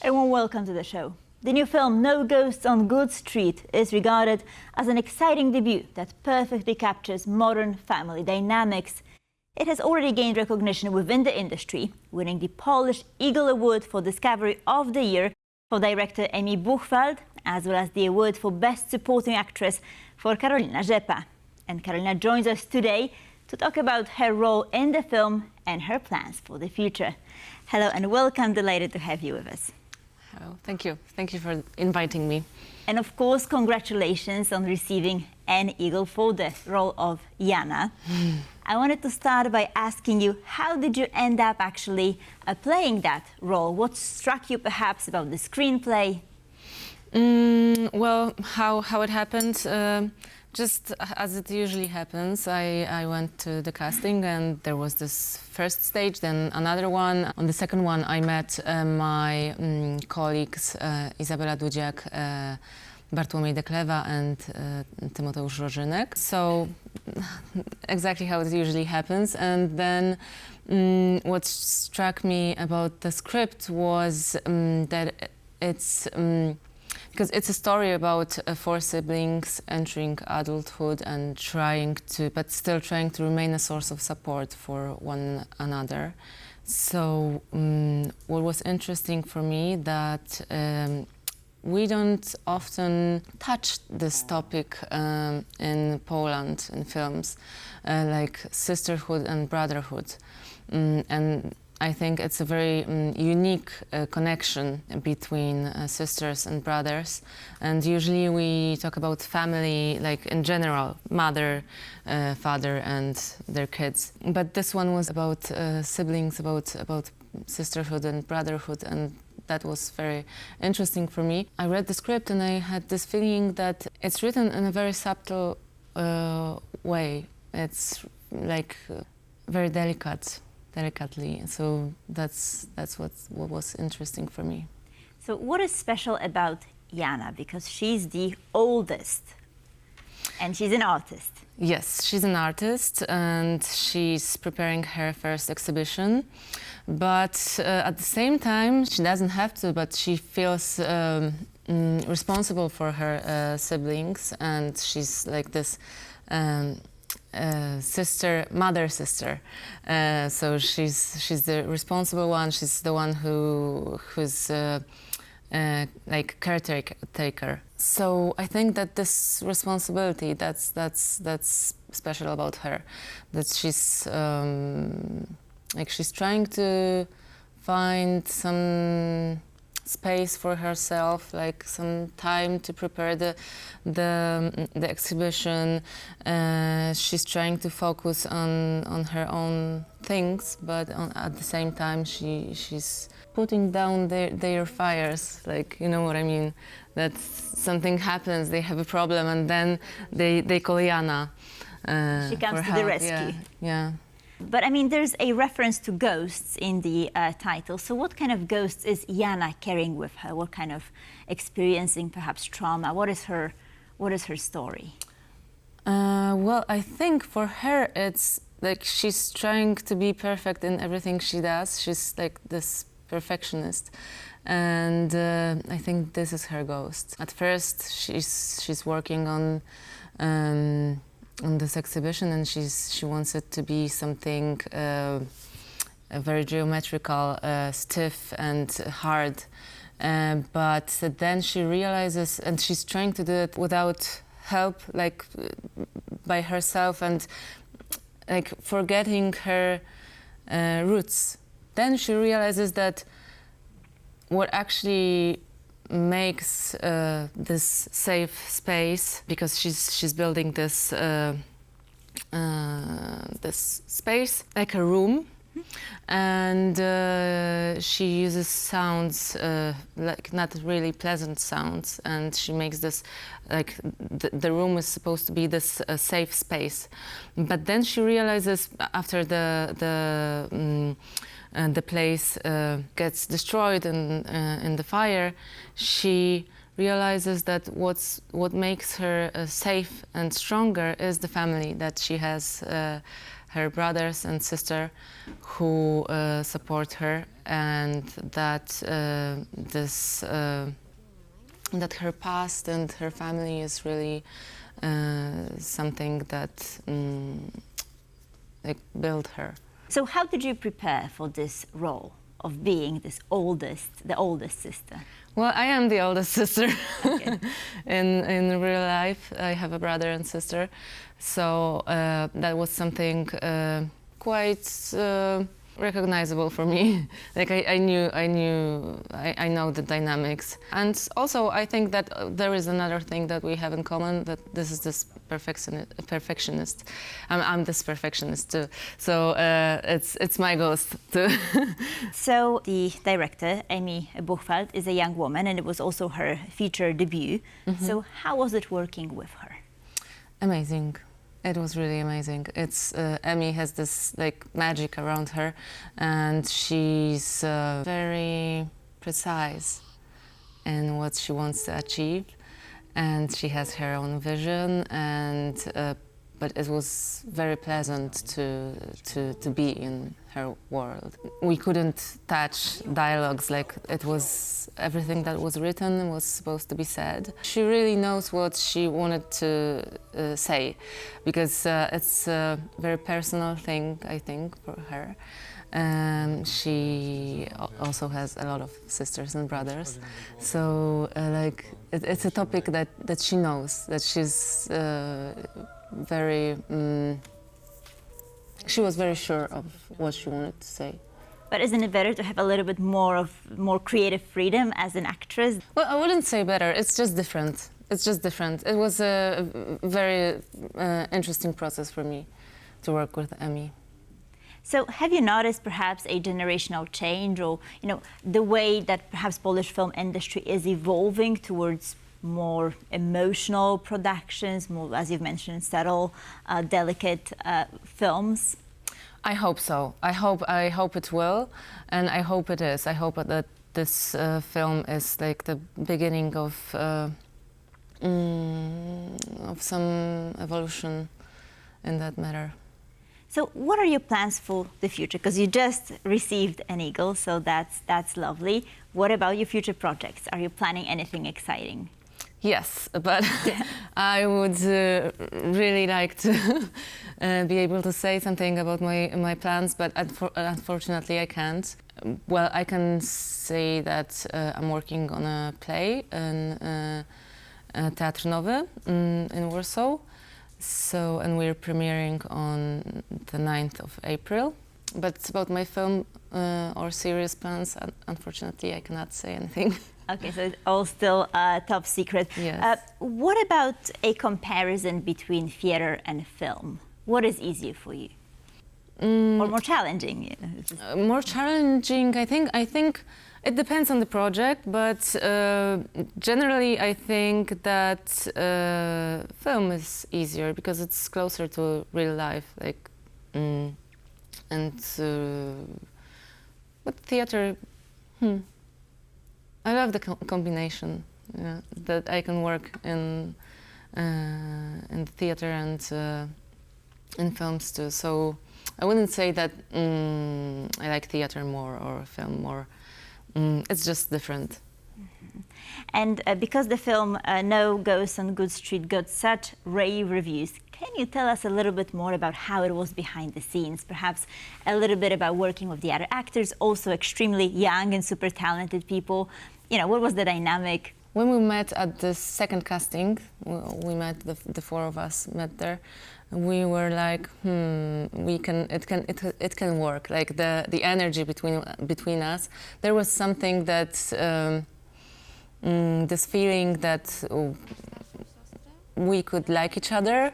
A warm welcome to the show. The new film No Ghosts on Good Street is regarded as an exciting debut that perfectly captures modern family dynamics. It has already gained recognition within the industry, winning the Polish Eagle Award for Discovery of the Year for director Emi Buchwald, as well as the award for Best Supporting Actress for Karolina Rzepa. And Karolina joins us today to talk about her role in the film and her plans for the future. Hello and welcome, delighted to have you with us. Oh, thank you. Thank you for inviting me. And of course, congratulations on receiving an Eagle for the role of Jana. I wanted to start by asking you, how did you end up actually playing that role? What struck you perhaps about the screenplay? Well, how it happened, just as it usually happens, I went to the casting and there was this first stage, then another one. On the second one, I met my colleagues Izabela Dudziak, Bartłomiej Deklewa and Tymoteusz Rożynek. So exactly how it usually happens. And then what struck me about the script was that it's because it's a story about four siblings entering adulthood and but still trying to remain a source of support for one another. So what was interesting for me that we don't often touch this topic in Poland in films, like sisterhood and brotherhood. And I think it's a very unique connection between sisters and brothers. And usually we talk about family, like in general, mother, father and their kids. But this one was about siblings, about sisterhood and brotherhood, and that was very interesting for me. I read the script and I had this feeling that it's written in a very subtle way. It's like very delicately. So that's what was interesting for me. So what is special about Jana? Because she's the oldest and she's an artist. Yes, she's an artist and she's preparing her first exhibition. But at the same time, she doesn't have to, but she feels responsible for her siblings, and she's like this mother sister. So she's the responsible one. She's the one who's like caretaker. So I think that this responsibility that's special about her. That she's she's trying to find some space for herself, like some time to prepare the exhibition. She's trying to focus on her own things, but at the same time she's putting down their fires, like, you know what I mean? That something happens, they have a problem, and then they call Jana. She comes to the rescue. Yeah. But I mean, there's a reference to ghosts in the title. So what kind of ghosts is Jana carrying with her? What kind of experiencing, perhaps trauma? What is her story? Well, I think for her, it's like she's trying to be perfect in everything she does. She's like this perfectionist. And I think this is her ghost. At first, she's working on this exhibition, and she wants it to be something very geometrical, stiff and hard. But then she realizes, and she's trying to do it without help, like by herself, and like forgetting her roots. Then she realizes that what actually makes this safe space, because she's building this this space like a room, and she uses sounds like not really pleasant sounds, and she makes this like the room is supposed to be this safe space. But then she realizes after the place gets destroyed in the fire, she realizes that what makes her safe and stronger is the family that she has, her brothers and sister who support her, and that that her past and her family is really something that like built her. So how did you prepare for this role of being the oldest sister? Well, I am the oldest sister. Okay. in real life. I have a brother and sister, so that was something quite recognizable for me. Like I know the dynamics, and also I think that there is another thing that we have in common, that this is this perfectionist. I'm this perfectionist too. So it's my ghost too. So the director, Emi Buchwald, is a young woman, and it was also her feature debut. Mm-hmm. So how was it working with her? Amazing. It was really amazing. It's Emi has this like magic around her, and she's very precise in what she wants to achieve, and she has her own vision. And but it was very pleasant to be in her world. We couldn't touch dialogues, like it was everything that was written was supposed to be said. She really knows what she wanted to say, because it's a very personal thing, I think, for her. She also has a lot of sisters and brothers, so like it's a topic that she knows, that she's very. She was very sure of what she wanted to say. But isn't it better to have a little bit more creative freedom as an actress? Well, I wouldn't say better. It's just different. It's just different. It was a very interesting process for me to work with Emi. So have you noticed perhaps a generational change, or the way that perhaps Polish film industry is evolving towards more emotional productions, more, as you've mentioned, subtle, delicate films? I hope so. I hope it will, and I hope it is. I hope that this film is like the beginning of some evolution in that matter. So what are your plans for the future? Because you just received an Eagle, so that's lovely. What about your future projects? Are you planning anything exciting? Yes, but I would really like to be able to say something about my plans, but unfortunately I can't. Well, I can say that I'm working on a play in Teatr Nowy in Warsaw. So, and we're premiering on the 9th of April. But about my film or series plans, unfortunately, I cannot say anything. Okay, so it's all still top secret. Yes. What about a comparison between theater and film? What is easier for you? Or more challenging? More challenging, I think it depends on the project, but generally I think that film is easier because it's closer to real life, like, but theater, I love the combination, that I can work in theater and in films too. So I wouldn't say that I like theater more or film more. It's just different. Mm-hmm. And because the film No Ghosts on Good Street got such rave reviews, can you tell us a little bit more about how it was behind the scenes? Perhaps a little bit about working with the other actors, also extremely young and super talented people. What was the dynamic? When we met at the second casting, we met the four of us met there. We were like, it can work. Like the energy between us. There was something that this feeling that we could like each other,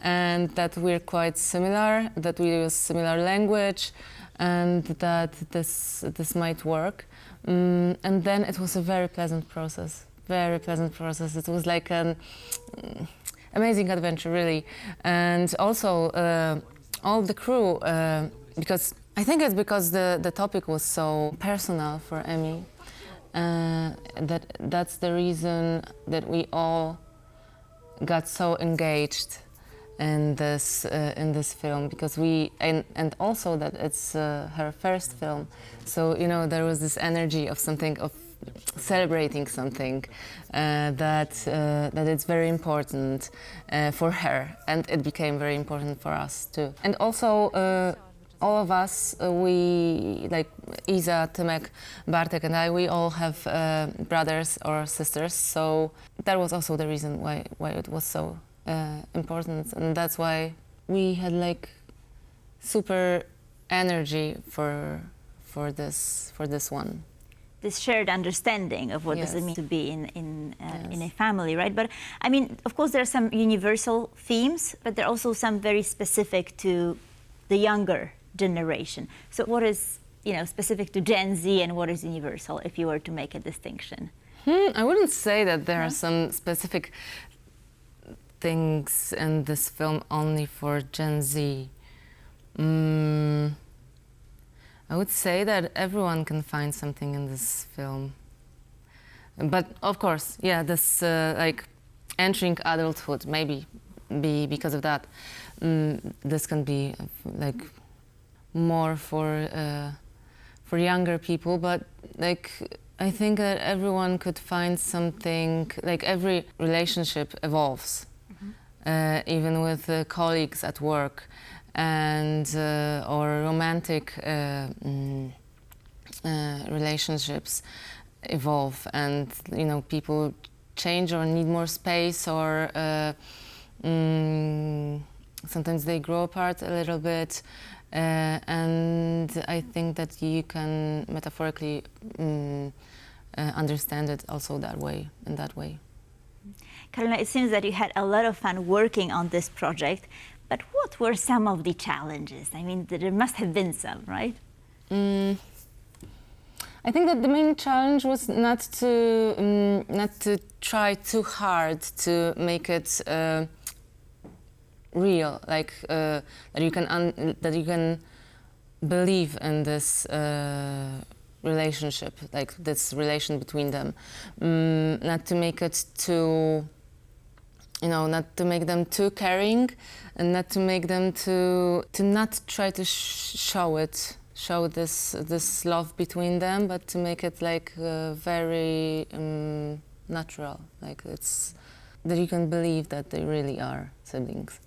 and that we're quite similar, that we use similar language, and that this might work. And then it was a very pleasant process. Very pleasant process. It was like an amazing adventure, really. And also all the crew, because I think it's because the topic was so personal for Emi, that's the reason that we all got so engaged in this film, because and also that it's her first film, so you know there was this energy of something, of celebrating something that it's very important for her, and it became very important for us too. And also all of us, we, like Iza, Tymek, Bartek and I, we all have brothers or sisters, so that was also the reason why it was so important, and that's why we had like super energy for this one. This shared understanding of what does it mean to be in a family, right? But I mean, of course, there are some universal themes, but there are also some very specific to the younger generation. So what is, you know, specific to Gen Z and what is universal, if you were to make a distinction? I wouldn't say that there are some specific things in this film only for Gen Z. I would say that everyone can find something in this film. But of course, yeah, this like entering adulthood, maybe because of that, this can be like more for younger people, but like I think that everyone could find something, like every relationship evolves, even with colleagues at work, and or romantic relationships evolve, and you know, people change or need more space, or sometimes they grow apart a little bit, and I think that you can metaphorically understand it also that way, in that way. Karolina, it seems that you had a lot of fun working on this project, but what were some of the challenges? I mean, there must have been some, right? I think that the main challenge was not to try too hard to make it real, like that you can believe in this relationship, like this relation between them, not to make it too, you know, not to make them too caring, and not to make them to not try to show this love between them, but to make it like very natural, like it's that you can believe that they really are siblings.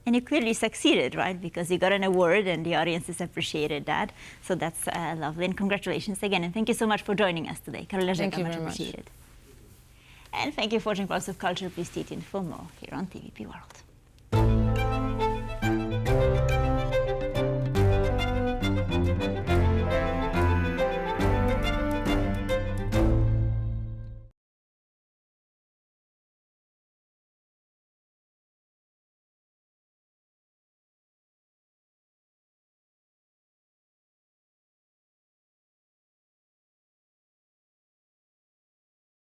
And you clearly succeeded, right? Because you got an award and the audiences appreciated that. So that's lovely. And congratulations again. And thank you so much for joining us today. Karolina Rzepa, Thank you much very much. appreciated. And thank you for watching Pulse of Culture. Please stay tuned for more here on TVP World.